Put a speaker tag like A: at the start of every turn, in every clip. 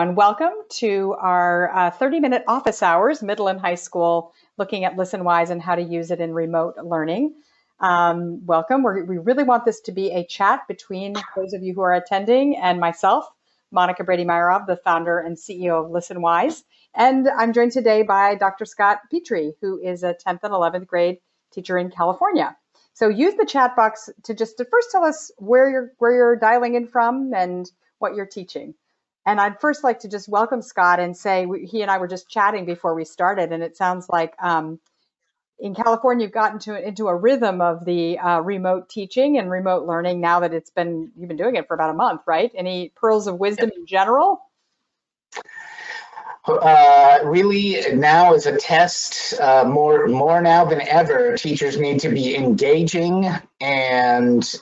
A: And welcome to our 30-minute office hours, middle and high school, looking at Listenwise and how to use it in remote learning. Welcome. We really want this to be a chat between those of you who are attending and myself, Monica Brady-Meyerov, the founder and CEO of Listenwise. And I'm joined today by Dr. Scott Petrie, who is a 10th and 11th grade teacher in California. So use the chat box to first tell us where you're dialing in from and what you're teaching. And I'd first like to just welcome Scott and say he and I were just chatting before we started, and it sounds like in California you've gotten into a rhythm of the remote teaching and remote learning now that you've been doing it for about a month, right? Any pearls of wisdom in general?
B: Really, now is a test. More now than ever, teachers need to be engaging and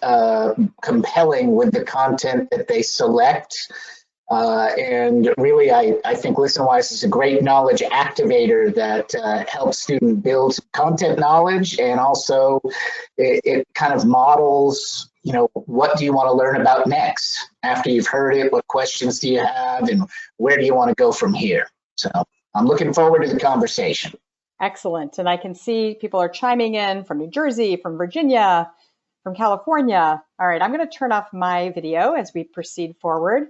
B: compelling with the content that they select. And really, I think Listenwise is a great knowledge activator that helps students build content knowledge, and also it kind of models, what do you want to learn about next? After you've heard it, what questions do you have, and where do you want to go from here? So I'm looking forward to the conversation.
A: Excellent. And I can see people are chiming in from New Jersey, from Virginia, from California. All right, I'm going to turn off my video as we proceed forward.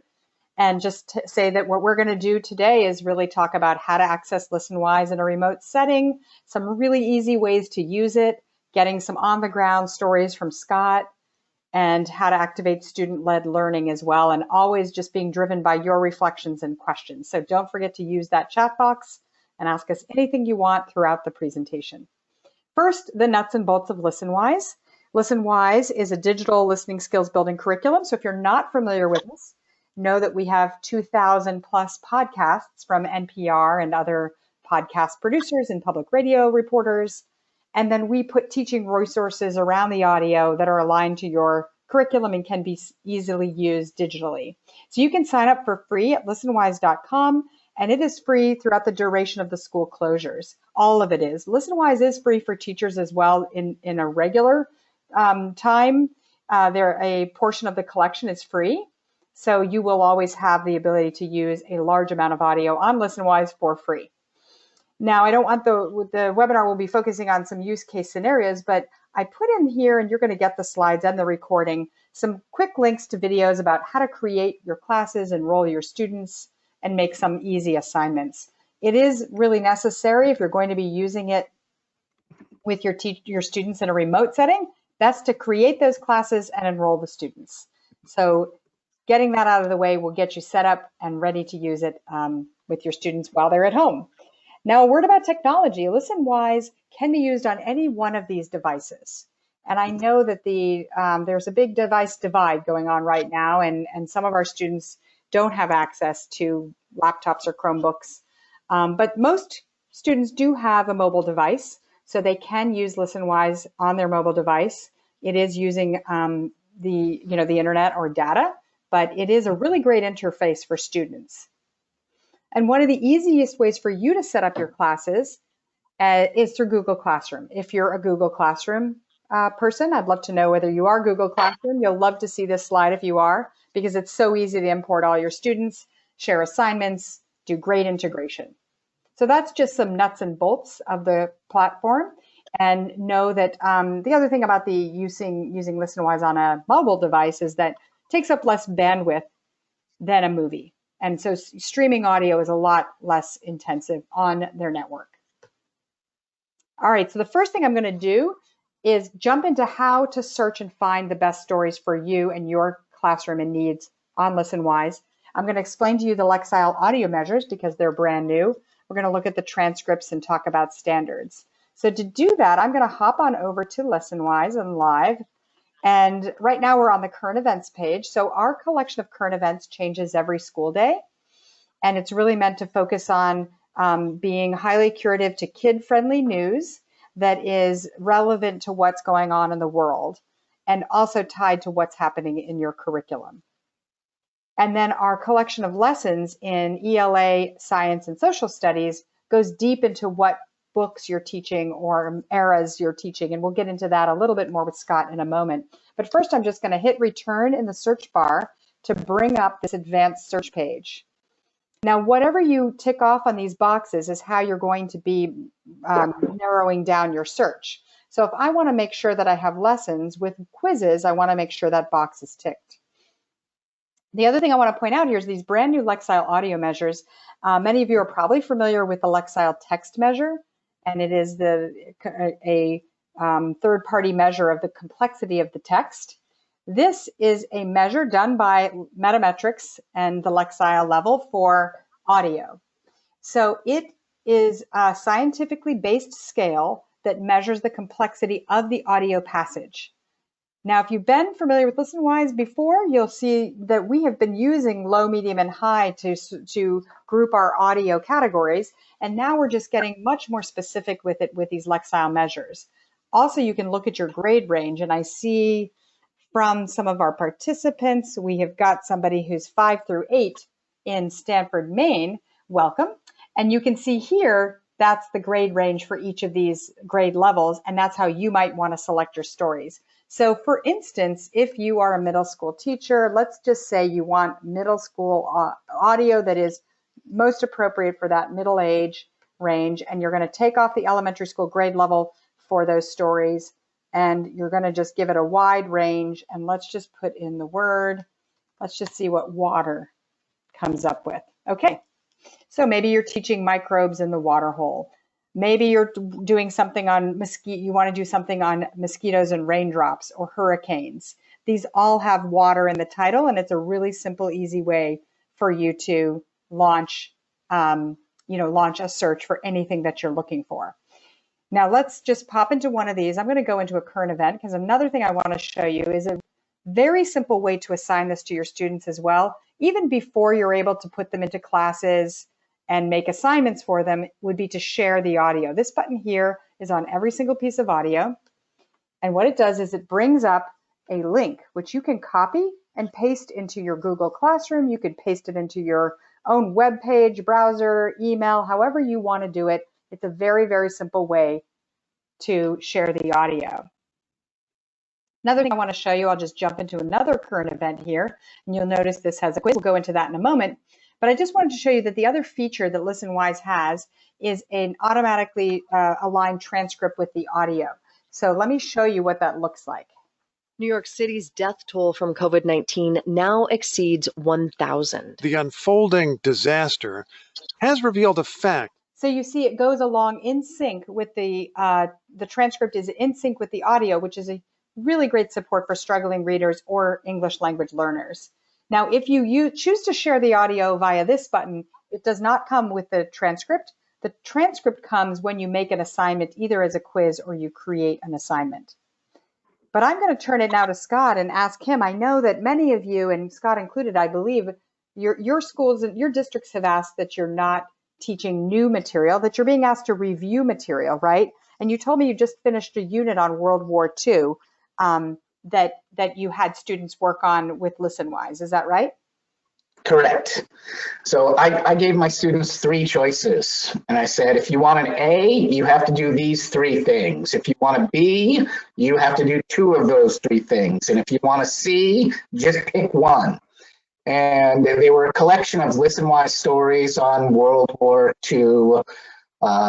A: And just to say that what we're going to do today is really talk about how to access Listenwise in a remote setting, some really easy ways to use it, getting some on-the-ground stories from Scott, and how to activate student-led learning as well, and always just being driven by your reflections and questions. So don't forget to use that chat box and ask us anything you want throughout the presentation. First, the nuts and bolts of Listenwise. Listenwise is a digital listening skills building curriculum. So if you're not familiar with this, know that we have 2,000 plus podcasts from NPR and other podcast producers and public radio reporters. And then we put teaching resources around the audio that are aligned to your curriculum and can be easily used digitally. So you can sign up for free at listenwise.com, and it is free throughout the duration of the school closures. All of it is. Listenwise is free for teachers as well in a regular time. A portion of the collection is free. So you will always have the ability to use a large amount of audio on Listenwise for free. Now, I don't want the webinar will be focusing on some use case scenarios, but I put in here, and you're going to get the slides and the recording, some quick links to videos about how to create your classes, enroll your students, and make some easy assignments. It is really necessary if you're going to be using it with your students in a remote setting, best to create those classes and enroll the students. So getting that out of the way will get you set up and ready to use it with your students while they're at home. Now, a word about technology. Listenwise can be used on any one of these devices. And I know that there's a big device divide going on right now, and some of our students don't have access to laptops or Chromebooks. But most students do have a mobile device, so they can use Listenwise on their mobile device. It is using the internet or data, but it is a really great interface for students. And one of the easiest ways for you to set up your classes is through Google Classroom. If you're a Google Classroom person, I'd love to know whether you are Google Classroom. You'll love to see this slide if you are, because it's so easy to import all your students, share assignments, do great integration. So that's just some nuts and bolts of the platform. And know that the other thing about using Listenwise on a mobile device is that it takes up less bandwidth than a movie. And so streaming audio is a lot less intensive on their network. All right, so the first thing I'm going to do is jump into how to search and find the best stories for you and your classroom and needs on Listenwise. I'm going to explain to you the Lexile audio measures because they're brand new. We're going to look at the transcripts and talk about standards. So to do that, I'm going to hop on over to Listenwise and live. And right now we're on the current events page. So our collection of current events changes every school day. And it's really meant to focus on being highly curative to kid-friendly news that is relevant to what's going on in the world and also tied to what's happening in your curriculum. And then our collection of lessons in ELA, science, and social studies goes deep into what books you're teaching or eras you're teaching. And we'll get into that a little bit more with Scott in a moment. But first, I'm just going to hit return in the search bar to bring up this advanced search page. Now, whatever you tick off on these boxes is how you're going to be narrowing down your search. So if I want to make sure that I have lessons with quizzes, I want to make sure that box is ticked. The other thing I want to point out here is these brand new Lexile audio measures. Many of you are probably familiar with the Lexile text measure, and it is a third-party measure of the complexity of the text. This is a measure done by Metametrics and the Lexile Level for audio. So it is a scientifically based scale that measures the complexity of the audio passage. Now, if you've been familiar with Listenwise before, you'll see that we have been using low, medium, and high to group our audio categories, and now we're just getting much more specific with it with these Lexile measures. Also, you can look at your grade range, and I see from some of our participants, we have got somebody who's 5 through 8 in Stanford, Maine. Welcome. And you can see here, that's the grade range for each of these grade levels, and that's how you might want to select your stories. So for instance, if you are a middle school teacher, let's just say you want middle school audio that is most appropriate for that middle age range, and you're going to take off the elementary school grade level for those stories, and you're going to just give it a wide range, and let's just put in the word. Let's just see what water comes up with. Okay, so maybe you're teaching microbes in the water hole. Maybe you're doing something on you want to do something on mosquitoes and raindrops or hurricanes. These all have water in the title, and it's a really simple, easy way for you to launch, launch a search for anything that you're looking for. Now let's just pop into one of these. I'm going to go into a current event because another thing I want to show you is a very simple way to assign this to your students as well. Even before you're able to put them into classes and make assignments for them, would be to share the audio. This button here is on every single piece of audio. And what it does is it brings up a link, which you can copy and paste into your Google Classroom. You could paste it into your own web page, browser, email, however you want to do it. It's a very, very simple way to share the audio. Another thing I want to show you, I'll just jump into another current event here, and you'll notice this has a quiz. We'll go into that in a moment. But I just wanted to show you that the other feature that Listenwise has is an automatically aligned transcript with the audio. So let me show you what that looks like.
C: New York City's death toll from COVID-19 now exceeds 1,000.
D: The unfolding disaster has revealed a fact.
A: So you see it goes along in sync with the transcript is in sync with the audio, which is a really great support for struggling readers or English language learners. Now, if you choose to share the audio via this button, it does not come with the transcript. The transcript comes when you make an assignment, either as a quiz or you create an assignment. But I'm going to turn it now to Scott and ask him. I know that many of you, and Scott included, I believe, your schools and your districts have asked that you're not teaching new material, that you're being asked to review material, right? And you told me you just finished a unit on World War II. That you had students work on with Listenwise. Is that right?
B: Correct. So I gave my students 3 choices, and I said, if you want an A, you have to do these 3 things. If you want a B, you have to do 2 of those 3 things. And if you want a C, just pick 1. And they were a collection of Listenwise stories on World War II,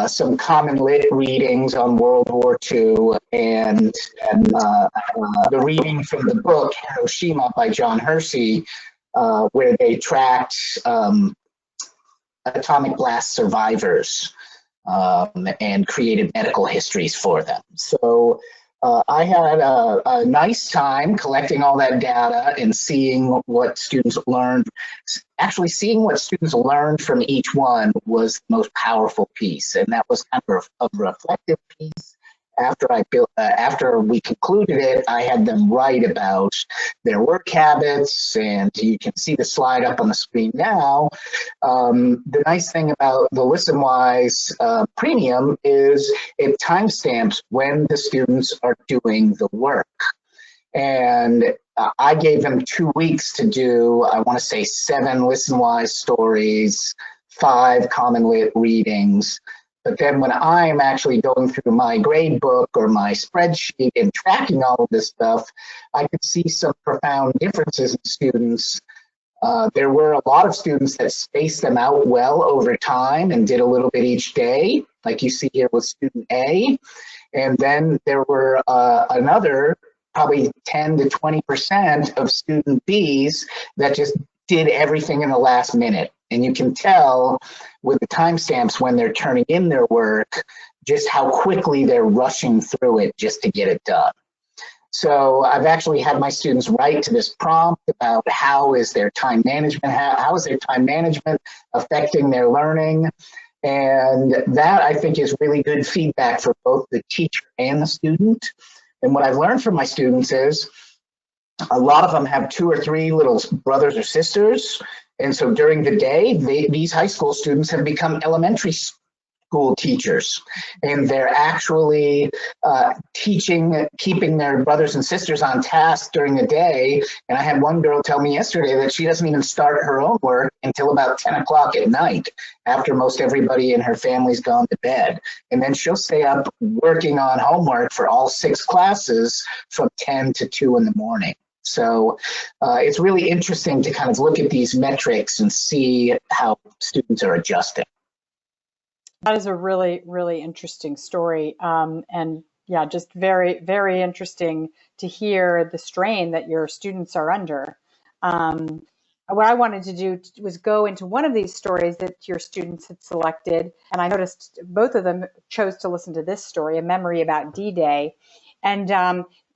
B: some common lit readings on World War II, and the reading from the book Hiroshima by John Hersey, where they tracked atomic blast survivors and created medical histories for them. So I had a nice time collecting all that data and seeing what students learned. Actually, seeing what students learned from each one was the most powerful piece, and that was kind of a reflective piece. After we concluded it, I had them write about their work habits, and you can see the slide up on the screen now. The nice thing about the Listenwise Premium is it timestamps when the students are doing the work. And I gave them 2 weeks to do, I want to say 7 Listenwise stories, 5 common lit readings. But then when I'm actually going through my grade book or my spreadsheet and tracking all of this stuff, I could see some profound differences in students There were a lot of students that spaced them out well over time and did a little bit each day, like you see here with student A. And then there were another probably 10 to 20% of student Bs that just did everything in the last minute. And you can tell with the timestamps when they're turning in their work, just how quickly they're rushing through it just to get it done. So I've actually had my students write to this prompt about how is their time management, how is their time management affecting their learning. And that I think is really good feedback for both the teacher and the student. And what I've learned from my students is a lot of them have 2 or 3 little brothers or sisters. And so during the day, these high school students have become elementary school teachers, and they're actually teaching, keeping their brothers and sisters on task during the day. And I had one girl tell me yesterday that she doesn't even start her own work until about 10 o'clock at night, after most everybody in her family's gone to bed. And then she'll stay up working on homework for all 6 classes from 10 to 2 in the morning. So it's really interesting to kind of look at these metrics and see how students are adjusting.
A: That is a really, really interesting story. And yeah, just very, very interesting to hear the strain that your students are under. What I wanted to do was go into one of these stories that your students had selected. And I noticed both of them chose to listen to this story, A Memory About D-Day. And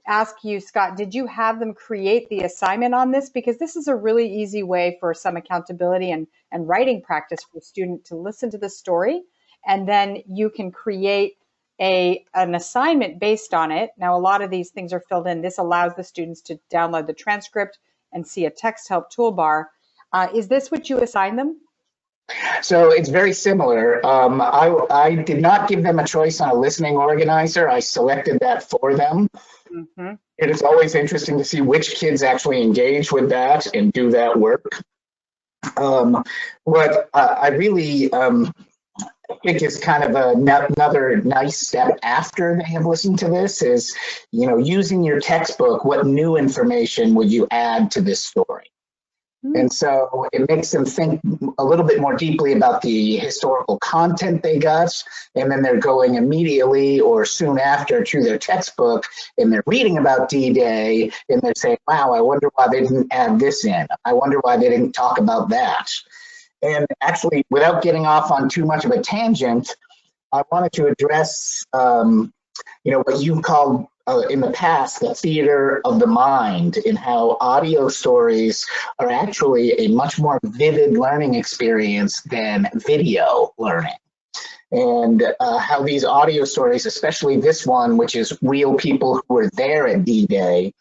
A: ask you, Scott, did you have them create the assignment on this? Because this is a really easy way for some accountability and writing practice for a student to listen to the story. And then you can create an assignment based on it. Now, a lot of these things are filled in. This allows the students to download the transcript and see a text help toolbar. Is this what you assign them?
B: So it's very similar. I did not give them a choice on a listening organizer. I selected that for them. Mm-hmm. It is always interesting to see which kids actually engage with that and do that work. What I really I think is kind of another nice step after they have listened to this is, you know, using your textbook, what new information would you add to this story? And so it makes them think a little bit more deeply about the historical content they got, and then they're going immediately or soon after to their textbook and they're reading about D-Day and they're saying, wow, I wonder why they didn't add this in. I wonder why they didn't talk about that. And actually, without getting off on too much of a tangent, I wanted to address, you know, what you called in the past the theater of the mind, and how audio stories are actually a much more vivid learning experience than video learning. And how these audio stories, especially this one, which is real people who were there at D-Day,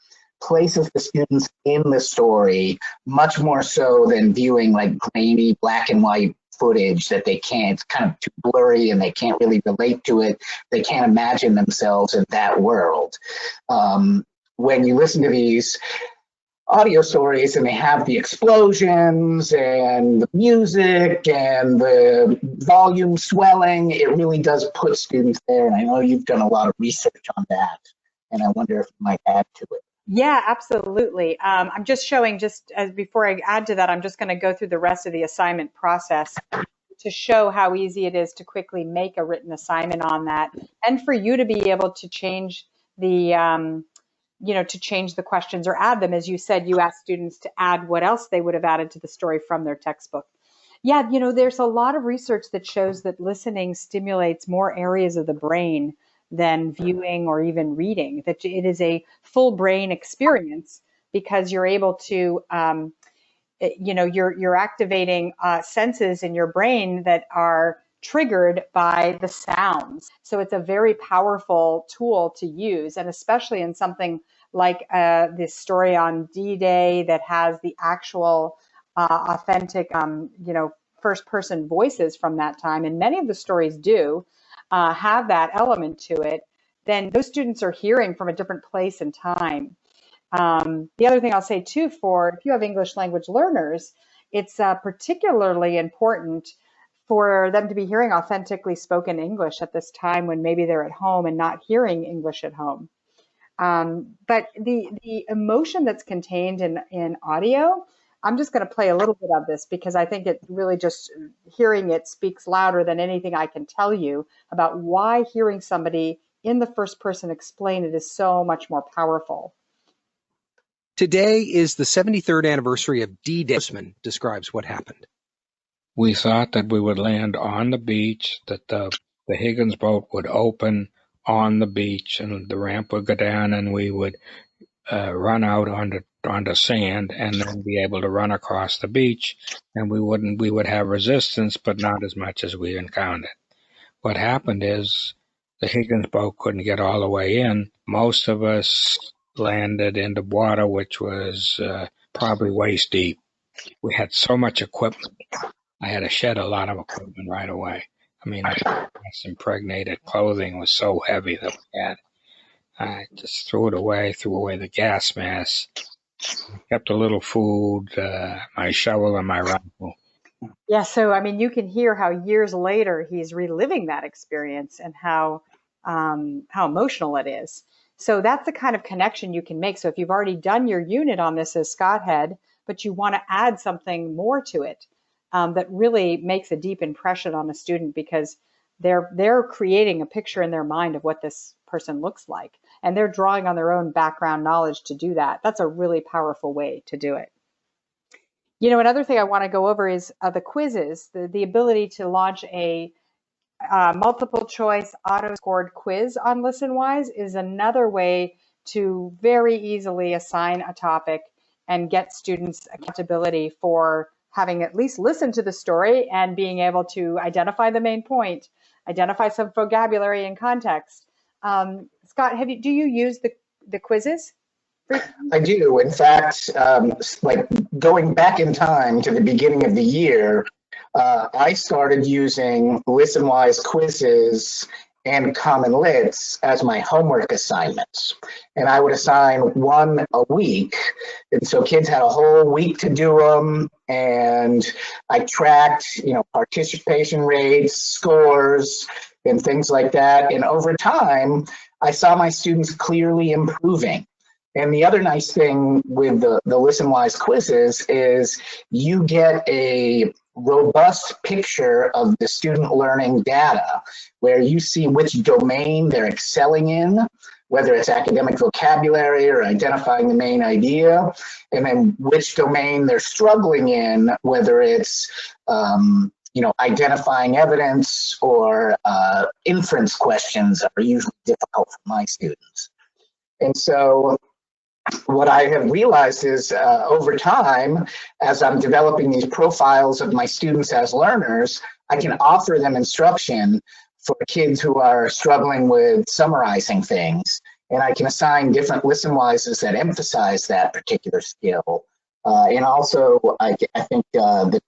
B: places the students in the story much more so than viewing like grainy black and white footage that they can't, it's kind of too blurry and they can't really relate to it. They can't imagine themselves in that world. When you listen to these audio stories and they have the explosions and the music and the volume swelling, it really does put students there. And I know you've done a lot of research on that, and I wonder if you might add to it.
A: Yeah, absolutely. I'm just showing, just as before I add to that, I'm just going to go through the rest of the assignment process to show how easy it is to quickly make a written assignment on that, and for you to be able to change the, you know, to change the questions or add them. As you said, you asked students to add what else they would have added to the story from their textbook. Yeah, you know, there's a lot of research that shows that listening stimulates more areas of the brain than viewing or even reading, that it is a full brain experience because you're able to, you know, you're activating senses in your brain that are triggered by the sounds. So it's a very powerful tool to use, and especially in something like this story on D-Day that has the actual authentic, you know, first-person voices from that time, and many of the stories do have that element to it, then those students are hearing from a different place and time. The other thing I'll say too, for if you have English language learners, it's particularly important for them to be hearing authentically spoken English at this time when maybe they're at home and not hearing English at home. But the emotion that's contained in audio I'm just going to play a little bit of this because I think it really just, hearing it speaks louder than anything I can tell you about why hearing somebody in the first person explain it is so much more powerful.
E: Today is the 73rd anniversary of D-Day. Grossman describes what happened.
F: We thought that we would land on the beach, that the Higgins boat would open on the beach and the ramp would go down and we would run out onto sand and then be able to run across the beach, and we would have resistance, but not as much as we encountered. What happened is the Higgins boat couldn't get all the way in. Most of us landed into water which was probably waist deep. We had so much equipment. I had to shed a lot of equipment right away. I mean, this impregnated clothing was so heavy that we had. I just threw away the gas mask, kept a little food, my shovel and my rifle.
A: Yeah, so I mean, you can hear how years later he's reliving that experience and how emotional it is. So that's the kind of connection you can make. So if you've already done your unit on this as Scott had, but you want to add something more to it, that really makes a deep impression on a student because they're creating a picture in their mind of what this person looks like, and they're drawing on their own background knowledge to do that. That's a really powerful way to do it. You know, another thing I want to go over is the quizzes, the ability to launch a multiple choice auto scored quiz on Listenwise is another way to very easily assign a topic and get students accountability for having at least listened to the story and being able to identify the main point, identify some vocabulary and context. Scott, do you use the quizzes?
B: I do. In fact, like going back in time to the beginning of the year, I started using Listenwise quizzes and Common Lits as my homework assignments. And I would assign one a week. And so kids had a whole week to do them. And I tracked, participation rates, scores, and things like that. And over time, I saw my students clearly improving. And the other nice thing with the Listenwise quizzes is you get a robust picture of the student learning data where you see which domain they're excelling in, whether it's academic vocabulary or identifying the main idea, and then which domain they're struggling in, whether it's identifying evidence or inference questions are usually difficult for my students. And so what I have realized is over time, as I'm developing these profiles of my students as learners, I can offer them instruction for kids who are struggling with summarizing things. And I can assign different Listenwises that emphasize that particular skill. And also, I think the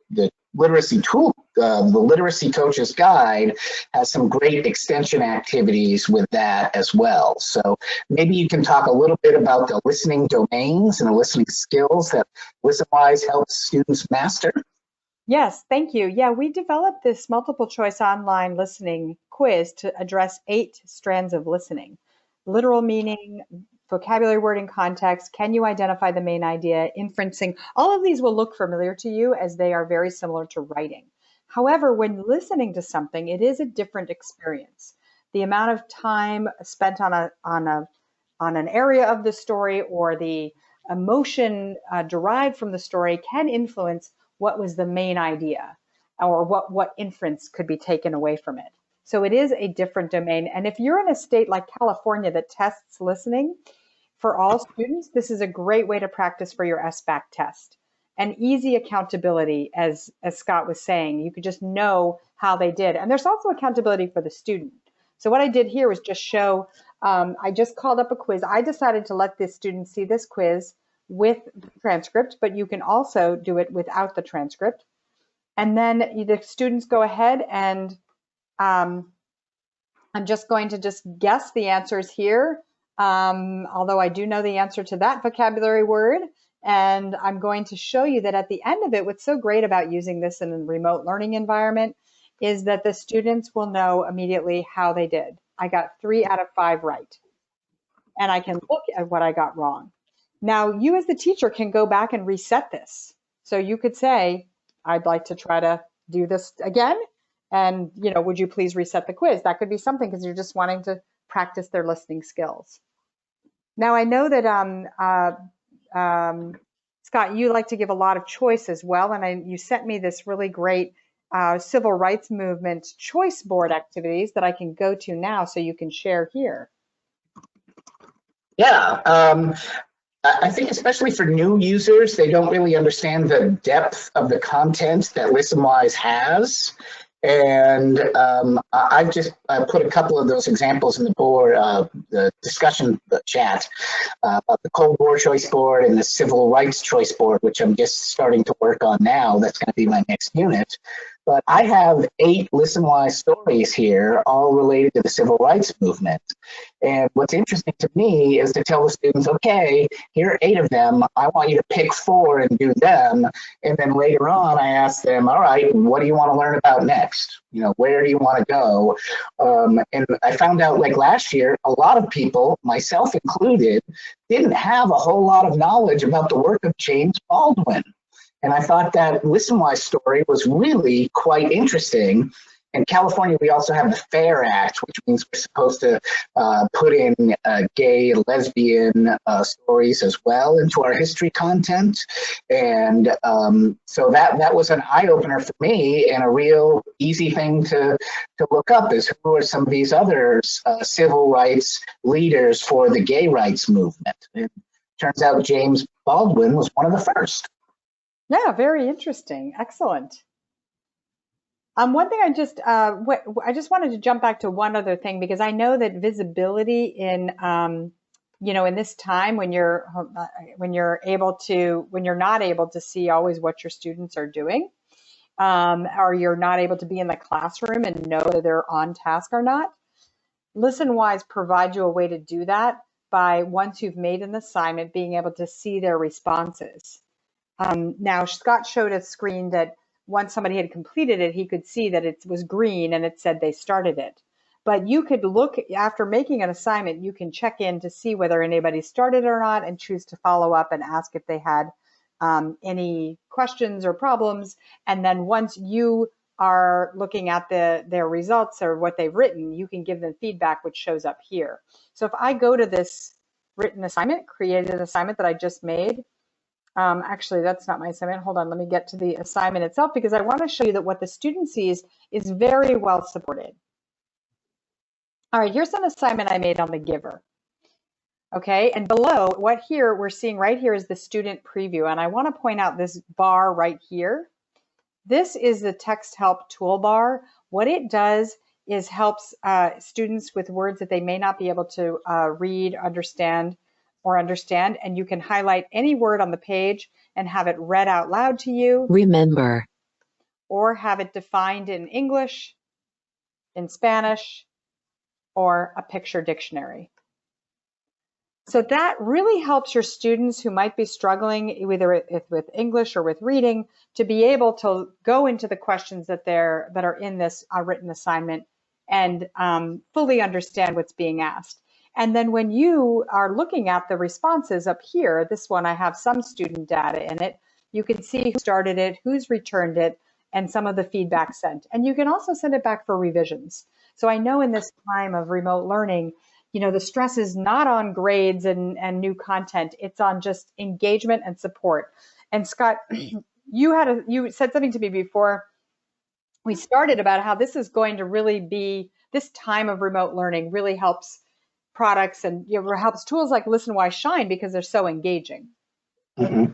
B: literacy tool, the Literacy Coach's Guide has some great extension activities with that as well. So maybe you can talk a little bit about the listening domains and the listening skills that Listenwise helps students master.
A: Yes, thank you. Yeah, we developed this multiple choice online listening quiz to address 8 strands of listening: literal meaning, vocabulary, wording, context, can you identify the main idea, inferencing. All of these will look familiar to you as they are very similar to writing. However, when listening to something, it is a different experience. The amount of time spent on an area of the story or the emotion derived from the story can influence what was the main idea or what inference could be taken away from it. So it is a different domain. And if you're in a state like California that tests listening for all students, this is a great way to practice for your SBAC test. And easy accountability, as Scott was saying, you could just know how they did. And there's also accountability for the student. So what I did here was just show, I just called up a quiz. I decided to let the students see this quiz with the transcript, but you can also do it without the transcript. And then the students go ahead and I'm just going to just guess the answers here, although I do know the answer to that vocabulary word. And I'm going to show you that at the end of it, what's so great about using this in a remote learning environment is that the students will know immediately how they did. I got 3 out of 5 right. And I can look at what I got wrong. Now, you as the teacher can go back and reset this. So you could say, I'd like to try to do this again. And, would you please reset the quiz? That could be something because you're just wanting to practice their listening skills. Now, I know that, Scott, you like to give a lot of choice as well. And you sent me this really great civil rights movement choice board activities that I can go to now so you can share here.
B: Yeah, I think especially for new users, they don't really understand the depth of the content that Listenwise has. And I've just put a couple of those examples in the board, the discussion chat, about the Cold War Choice Board and the Civil Rights Choice Board, which I'm just starting to work on now. That's going to be my next unit. But I have 8 Listenwise stories here, all related to the civil rights movement. And what's interesting to me is to tell the students, okay, here are 8 of them. I want you to pick 4 and do them. And then later on, I ask them, all right, what do you want to learn about next? Where do you want to go? And I found out, like last year, a lot of people, myself included, didn't have a whole lot of knowledge about the work of James Baldwin. And I thought that Listenwise story was really quite interesting. In California, we also have the FAIR Act, which means we're supposed to put in gay and lesbian stories as well into our history content. And so that was an eye-opener for me, and a real easy thing to look up is who are some of these other civil rights leaders for the gay rights movement. It turns out James Baldwin was one of the first.
A: Yeah, very interesting. Excellent. One thing I just wanted to jump back to one other thing, because I know that visibility in in this time when you're not able to see always what your students are doing, or you're not able to be in the classroom and know whether they're on task or not. Listenwise provides you a way to do that by, once you've made an assignment, being able to see their responses. Now, Scott showed a screen that once somebody had completed it, he could see that it was green and it said they started it. But you could look, after making an assignment, you can check in to see whether anybody started or not and choose to follow up and ask if they had any questions or problems. And then once you are looking at their results or what they've written, you can give them feedback, which shows up here. So if I go to this written assignment, created an assignment that I just made, actually, that's not my assignment. Hold on, let me get to the assignment itself, because I want to show you that what the student sees is very well supported. All right, here's an assignment I made on the giver. Okay, and below, what here we're seeing right here is the student preview. And I want to point out this bar right here. This is the text help toolbar. What it does is helps students with words that they may not be able to read, understand, and you can highlight any word on the page and have it read out loud to you.
C: Remember.
A: Or have it defined in English, in Spanish, or a picture dictionary. So that really helps your students who might be struggling either with English or with reading to be able to go into the questions that are in this written assignment and fully understand what's being asked. And then when you are looking at the responses up here, this one, I have some student data in it. You can see who started it, who's returned it, and some of the feedback sent. And you can also send it back for revisions. So I know in this time of remote learning, the stress is not on grades and new content. It's on just engagement and support. And Scott, you said something to me before we started about how this is going to really be, this time of remote learning really helps products and helps tools like Listenwise shine because they're so engaging.
B: Mm-hmm.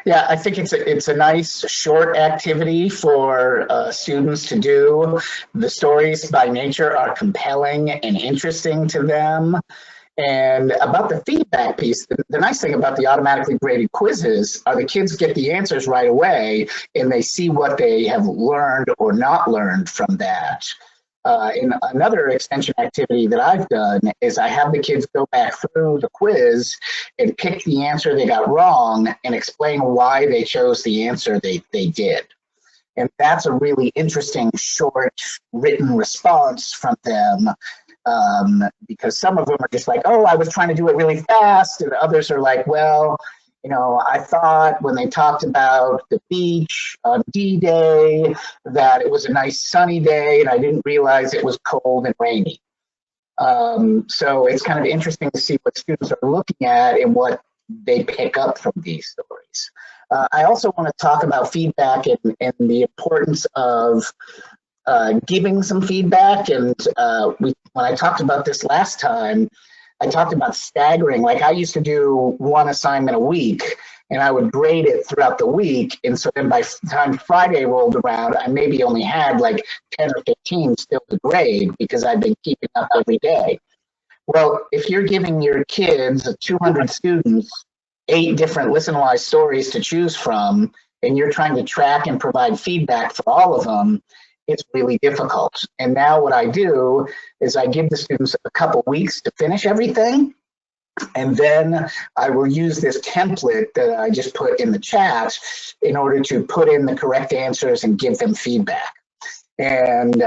B: Yeah, I think it's a nice short activity for students to do. The stories by nature are compelling and interesting to them. And about the feedback piece, the nice thing about the automatically graded quizzes are the kids get the answers right away and they see what they have learned or not learned from that. In another extension activity that I've done is I have the kids go back through the quiz and pick the answer they got wrong and explain why they chose the answer they did. And that's a really interesting short written response from them, because some of them are just like, oh, I was trying to do it really fast, and others are like, well, I thought when they talked about the beach on D-Day that it was a nice sunny day, and I didn't realize it was cold and rainy. So it's kind of interesting to see what students are looking at and what they pick up from these stories. I also want to talk about feedback and the importance of giving some feedback. And when I talked about this last time, I talked about staggering. Like I used to do one assignment a week and I would grade it throughout the week. And so then by the time Friday rolled around, I maybe only had like 10 or 15 still to grade because I'd been keeping up every day. Well, if you're giving your kids, 200 students, 8 different Listenwise stories to choose from, and you're trying to track and provide feedback for all of them, it's really difficult. And now what I do is I give the students a couple weeks to finish everything. And then I will use this template that I just put in the chat in order to put in the correct answers and give them feedback. And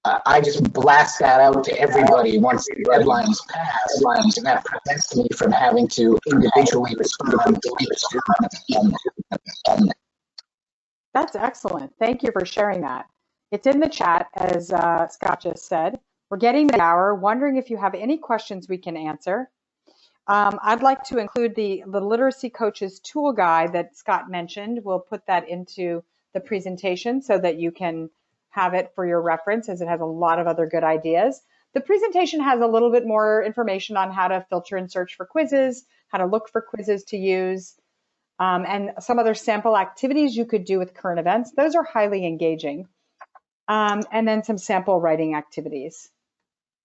B: I just blast that out to everybody once the deadline is passed, and that prevents me from having to individually respond to each student.
A: That's excellent. Thank you for sharing that. It's in the chat, as Scott just said. We're getting the hour, wondering if you have any questions we can answer. I'd like to include the Literacy Coaches Tool Guide that Scott mentioned. We'll put that into the presentation so that you can have it for your reference, as it has a lot of other good ideas. The presentation has a little bit more information on how to filter and search for quizzes, how to look for quizzes to use, and some other sample activities you could do with current events. Those are highly engaging. And then some sample writing activities,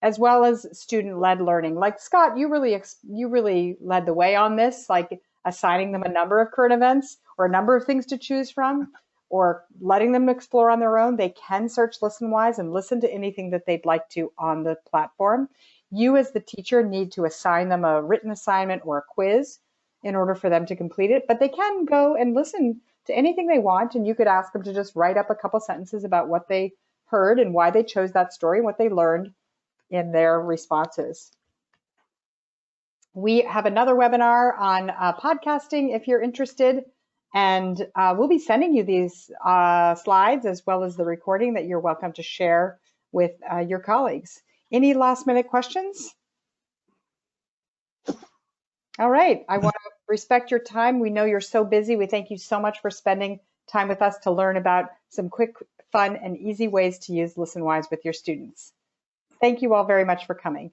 A: as well as student-led learning. Like Scott, you really led the way on this, like assigning them a number of current events or a number of things to choose from, or letting them explore on their own. They can search Listenwise and listen to anything that they'd like to on the platform. You as the teacher need to assign them a written assignment or a quiz in order for them to complete it, but they can go and listen to anything they want, and you could ask them to just write up a couple sentences about what they heard and why they chose that story, what they learned in their responses. We have another webinar on podcasting if you're interested, and we'll be sending you these slides as well as the recording that you're welcome to share with your colleagues. Any last minute questions? All right, I want to respect your time. We know you're so busy. We thank you so much for spending time with us to learn about some quick, fun, and easy ways to use Listenwise with your students. Thank you all very much for coming.